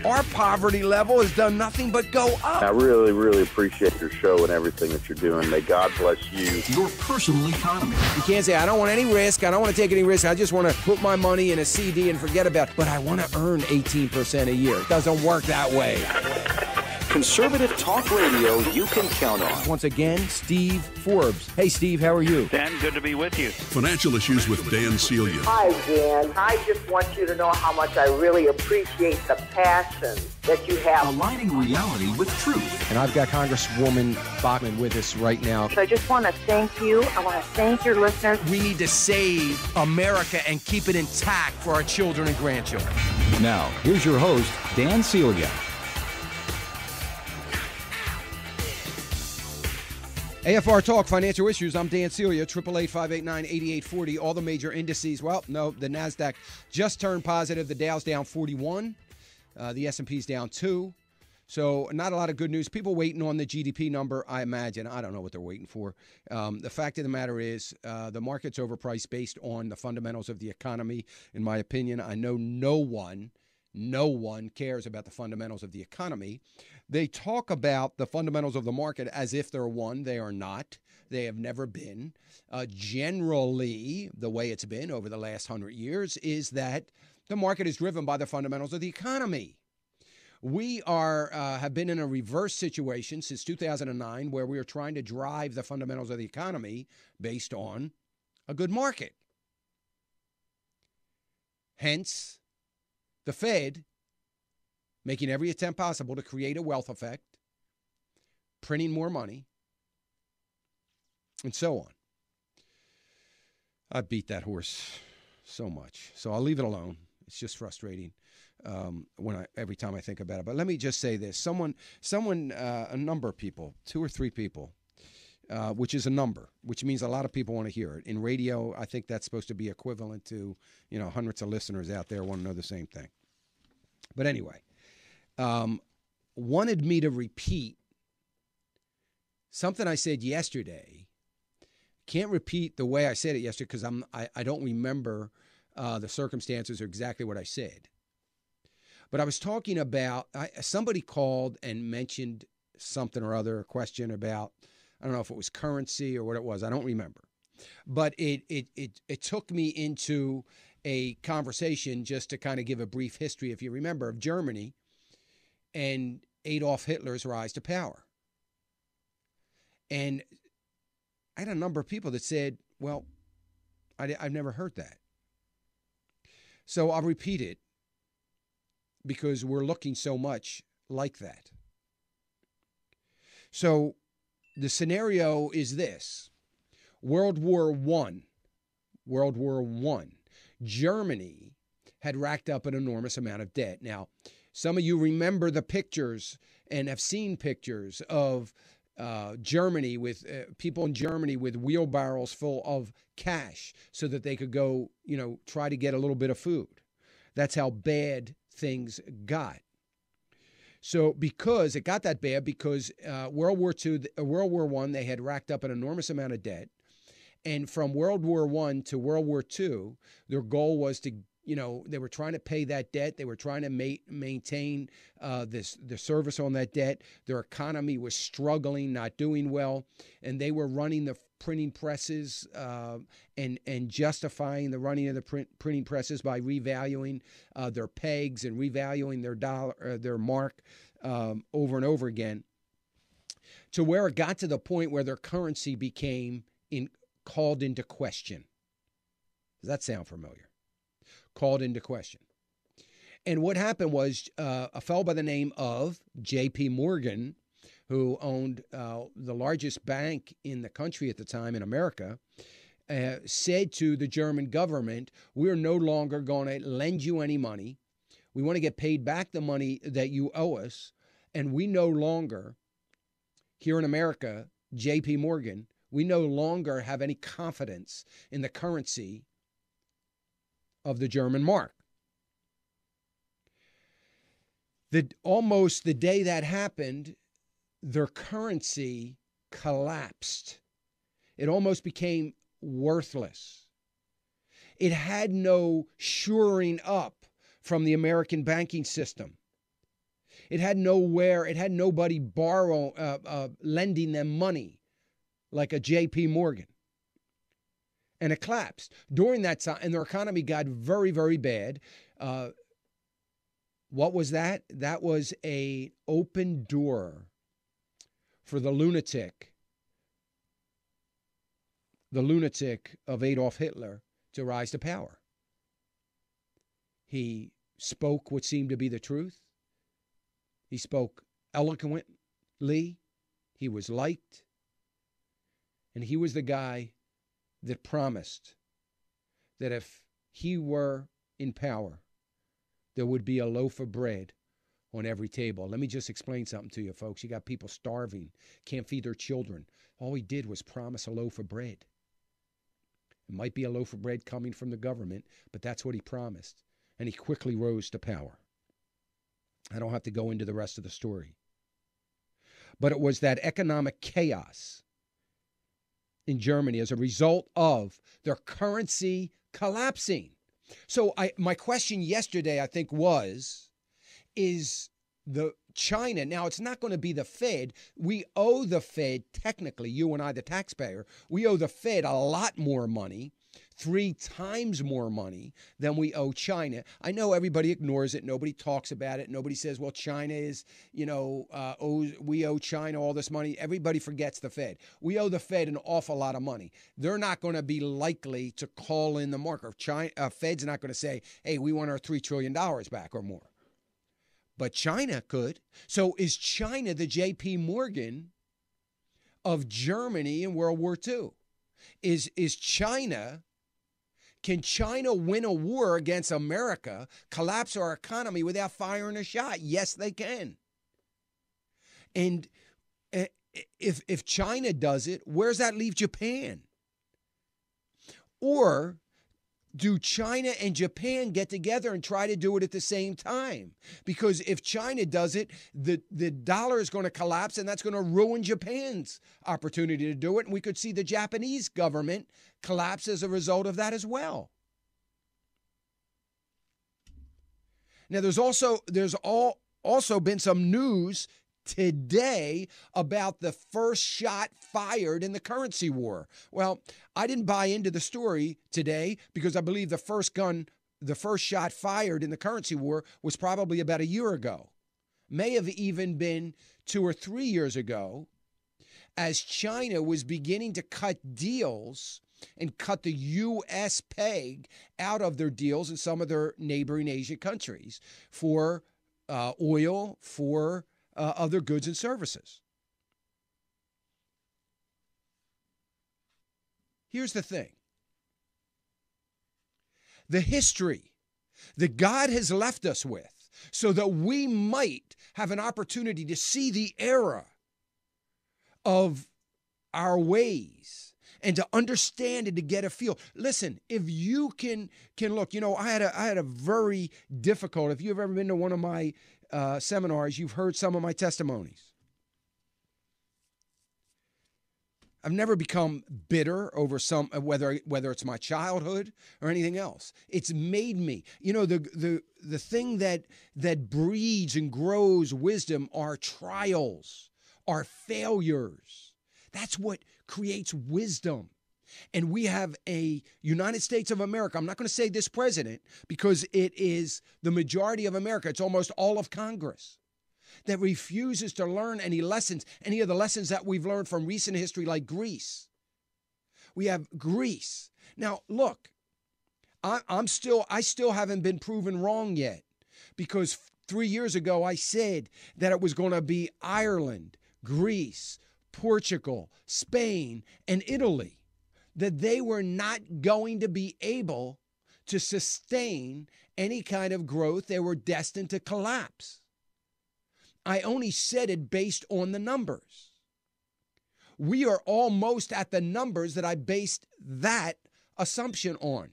Our poverty level has done nothing but go up. I really, really appreciate your show and everything that you're doing. May God bless you. Your personal economy. You can't say, I don't want any risk. I don't want to take any risk. I just want to put my money in a CD and forget about it. But I want to earn 18% a year. It doesn't work that way. Conservative talk radio you can count on. Once again, Steve Forbes. Hey, Steve, how are you? Dan, good to be with you. Financial Issues with Dan Celia. Hi, Dan. I just want you to know how much I really appreciate the passion that you have. Aligning reality with truth. And I've got Congresswoman Bachmann with us right now. So I just want to thank you. I want to thank your listeners. We need to save America and keep it intact for our children and grandchildren. Now, here's your host, Dan Celia. AFR Talk, Financial Issues. I'm Dan Celia, 888-589-8840. All the major indices. Well, no, the NASDAQ just turned positive. The Dow's down 41. The S&P's down 2. So not a lot of good news. People waiting on the GDP number, I imagine. I don't know what they're waiting for. The fact of the matter is the market's overpriced based on the fundamentals of the economy, in my opinion. I know no one cares about the fundamentals of the economy. They talk about the fundamentals of the market as if they're one. They are not. They have never been. Generally, the way it's been over the last 100 years is that the market is driven by the fundamentals of the economy. We have been in a reverse situation since 2009 where we are trying to drive the fundamentals of the economy based on a good market. Hence, the Fed making every attempt possible to create a wealth effect, printing more money, and so on. I beat that horse so much, so I'll leave it alone. It's just frustrating every time I think about it. But let me just say this: a number of people, 2 or 3 people, which is a number, which means a lot of people want to hear it. In radio, I think that's supposed to be equivalent to, hundreds of listeners out there want to know the same thing. But anyway, wanted me to repeat something I said yesterday. Can't repeat the way I said it yesterday because I don't remember the circumstances or exactly what I said. But I was talking about, somebody called and mentioned something or other, a question about, I don't know if it was currency or what it was. I don't remember. But it took me into a conversation, just to kind of give a brief history, if you remember, of Germany and Adolf Hitler's rise to power. And I had a number of people that said, well, I've never heard that. So I'll repeat it because we're looking so much like that. So the scenario is this: World War I. Germany had racked up an enormous amount of debt. Now, some of you remember the pictures and have seen pictures of Germany with people in Germany with wheelbarrows full of cash so that they could go, try to get a little bit of food. That's how bad things got. So because it got that bad, because World War I, they had racked up an enormous amount of debt. And from World War I to World War II, their goal was to, they were trying to pay that debt. They were trying to maintain the service on that debt. Their economy was struggling, not doing well. And they were running the printing presses and justifying the running of the printing presses by revaluing their pegs and revaluing their dollar, their mark over and over again, to where it got to the point where their currency became called into question. Does that sound familiar? Called into question. And what happened was a fellow by the name of J.P. Morgan, who owned the largest bank in the country at the time in America, said to the German government, we're no longer going to lend you any money. We want to get paid back the money that you owe us. And we no longer, here in America, J.P. Morgan, we no longer have any confidence in the currency of the German mark. Almost the day that happened, their currency collapsed. It almost became worthless. It had no shoring up from the American banking system. It had nowhere, it had nobody lending them money like a J.P. Morgan. And it collapsed. During that time, and their economy got very, very bad. What was that? That was an open door for the lunatic of Adolf Hitler to rise to power. He spoke what seemed to be the truth. He spoke eloquently. He was liked. And he was the guy that promised that if he were in power, there would be a loaf of bread on every table. Let me just explain something to you, folks. You got people starving, can't feed their children. All he did was promise a loaf of bread. It might be a loaf of bread coming from the government, but that's what he promised. And he quickly rose to power. I don't have to go into the rest of the story. But it was that economic chaos in Germany as a result of their currency collapsing. So my question yesterday, I think, is the China, now it's not going to be the Fed. We owe the Fed, technically, you and I, the taxpayer, we owe the Fed a lot more money, 3 times more money than we owe China. I know everybody ignores it. Nobody talks about it. Nobody says, well, China is, we owe China all this money. Everybody forgets the Fed. We owe the Fed an awful lot of money. They're not going to be likely to call in the marker. Fed's not going to say, hey, we want our $3 trillion back or more. But China could. So is China the J.P. Morgan of Germany in World War II? Can China win a war against America, collapse our economy without firing a shot? Yes, they can. And if China does it, where does that leave Japan? Or do China and Japan get together and try to do it at the same time? Because if China does it, the dollar is going to collapse, and that's going to ruin Japan's opportunity to do it. And we could see the Japanese government collapse as a result of that as well. Now, there's also been some news today about the first shot fired in the currency war. Well, I didn't buy into the story today because I believe the first shot fired in the currency war was probably about a year ago. May have even been 2 or 3 years ago, as China was beginning to cut deals and cut the U.S. peg out of their deals in some of their neighboring Asian countries for oil, for other goods and services. Here's the thing. The history that God has left us with, so that we might have an opportunity to see the error of our ways and to understand and to get a feel. Listen, if you can look, I had a very difficult, if you've ever been to one of my seminars, you've heard some of my testimonies. I've never become bitter over whether it's my childhood or anything else. It's made me, the thing that breeds and grows wisdom are trials, are failures. That's what creates wisdom. And we have a United States of America. I'm not going to say this president because it is the majority of America. It's almost all of Congress that refuses to learn any of the lessons that we've learned from recent history, like Greece. We have Greece. Now, look, I still haven't been proven wrong yet, because 3 years ago I said that it was going to be Ireland, Greece, Portugal, Spain, and Italy, that they were not going to be able to sustain any kind of growth. They were destined to collapse. I only said it based on the numbers. We are almost at the numbers that I based that assumption on.